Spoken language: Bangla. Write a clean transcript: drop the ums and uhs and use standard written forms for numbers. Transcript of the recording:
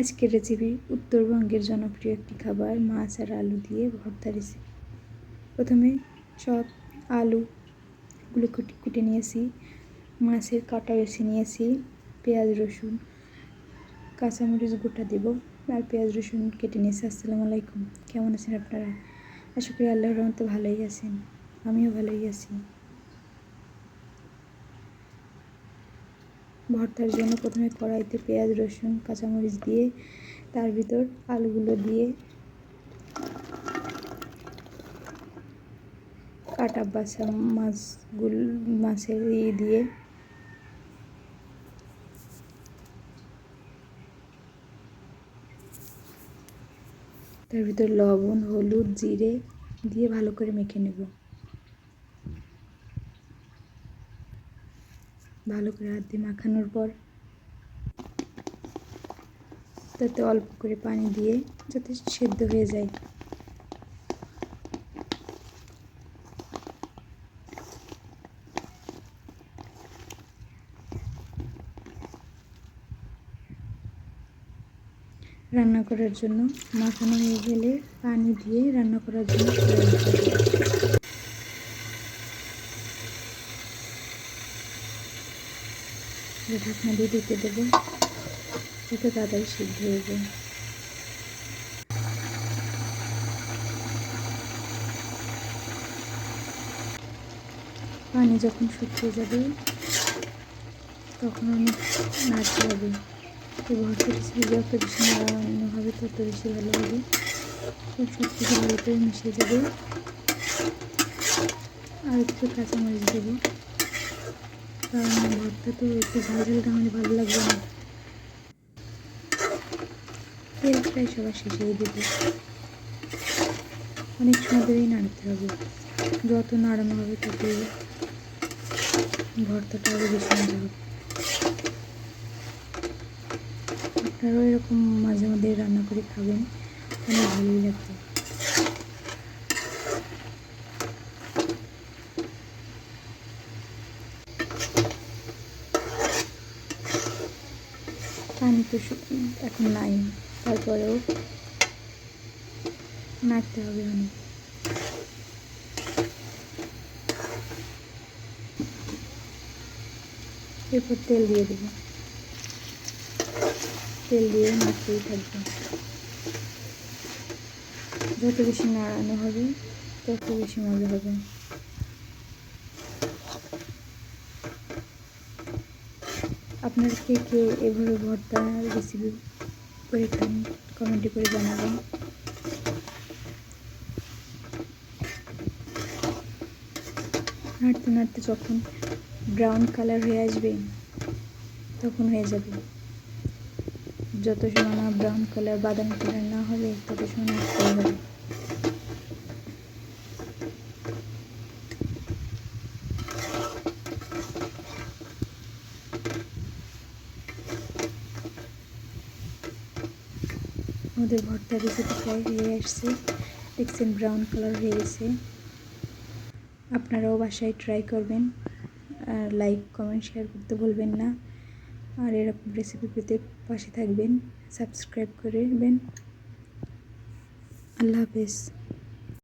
আজকের রেসিপি উত্তরবঙ্গের জনপ্রিয় একটি খাবার মাছ আর আলু দিয়ে ভর্তা রেসিপি। প্রথমে সব আলুগুলো কুটে নিয়েছি, মাছের কাটা বেছে নিয়েছি, পেঁয়াজ রসুন কাঁচামরিচ গোটা দেব আর পেঁয়াজ রসুন কেটে নিয়েছি। আসসালামু আলাইকুম, কেমন আছেন আপনারা? আশা করি আল্লাহর রহমতে ভালোই আছেন, আমিও ভালোই আছি। ভর্তার জন্য প্রথমে কড়াইতে পেঁয়াজ রসুন কাঁচামরিচ দিয়ে তার ভিতর আলুগুলো দিয়ে কাটা বাছা মাছের দিয়ে তার ভিতর লবণ হলুদ জিরে দিয়ে ভালো করে মেখে নেব। ভালো করে হাত দিয়ে মাখানোর পর তাতে অল্প করে পানি দিয়ে যাতে সেদ্ধ হয়ে যায়। রান্না করার জন্য মাখানো হয়ে গেলে পানি দিয়ে রান্না করার জন্য ঢাকনা দিয়ে ঢেকে দেবো যাতে তাড়াতাড়ি সিদ্ধ হয়ে যায়। পানি যখন শুকিয়ে যাবে তখন অনেক নাড়তে হবে। এই ভর্তা রেসিপি যত বেশি নাড়ানো হবে তত বেশি ভালো হবে। সব কিছু ভালো করে মিশে যাবে। আর একটু কাঁচামরিচ দেবো, কারণ ভর্তা তো একটু ঝাল ঝাল না হলে ভালো লাগবে না। তেল প্রায় সবার শেষেই দেবো। অনেক সময় ধরেই নাড়তে হবে, যত নাড়ানো হবে তত ভর্তাটা আরও বেশি মজা হবে। আপনারাও এরকম মাঝে মাঝে রান্না করে খাবেন, অনেক ভালোই লাগবে। পানি তো এখন নাই, তারপরেও নাড়তে হবে অনেক। এরপর তেল দিয়ে দেবো, তেল দিয়ে নাড়তেই থাকবে। যত বেশি নাড়ানো হবে তত বেশি মজা হবে। আপনার কে কে এভাবে ভর্তা রেসিপি করে খান কমেন্টে করে জানাবেন। নাড়তে নাড়তে যখন ব্রাউন কালার হয়ে আসবে তখন হয়ে যাবে। যত সময় না ব্রাউন কালার বাদামি কালার না হবে তত সময় নাড়তে হবে। আমাদের ভর্তা রেসিপি প্রায় হয়ে আসছে, দেখছেন ব্রাউন কালার হয়ে গেছে। আপনারাও বাসায় ট্রাই করবেন, আর লাইক কমেন্ট শেয়ার করতে ভুলবেন না। আর এরকম রেসিপি পেতে পাশে থাকবেন, সাবস্ক্রাইব করবেন। আল্লাহ হাফেজ।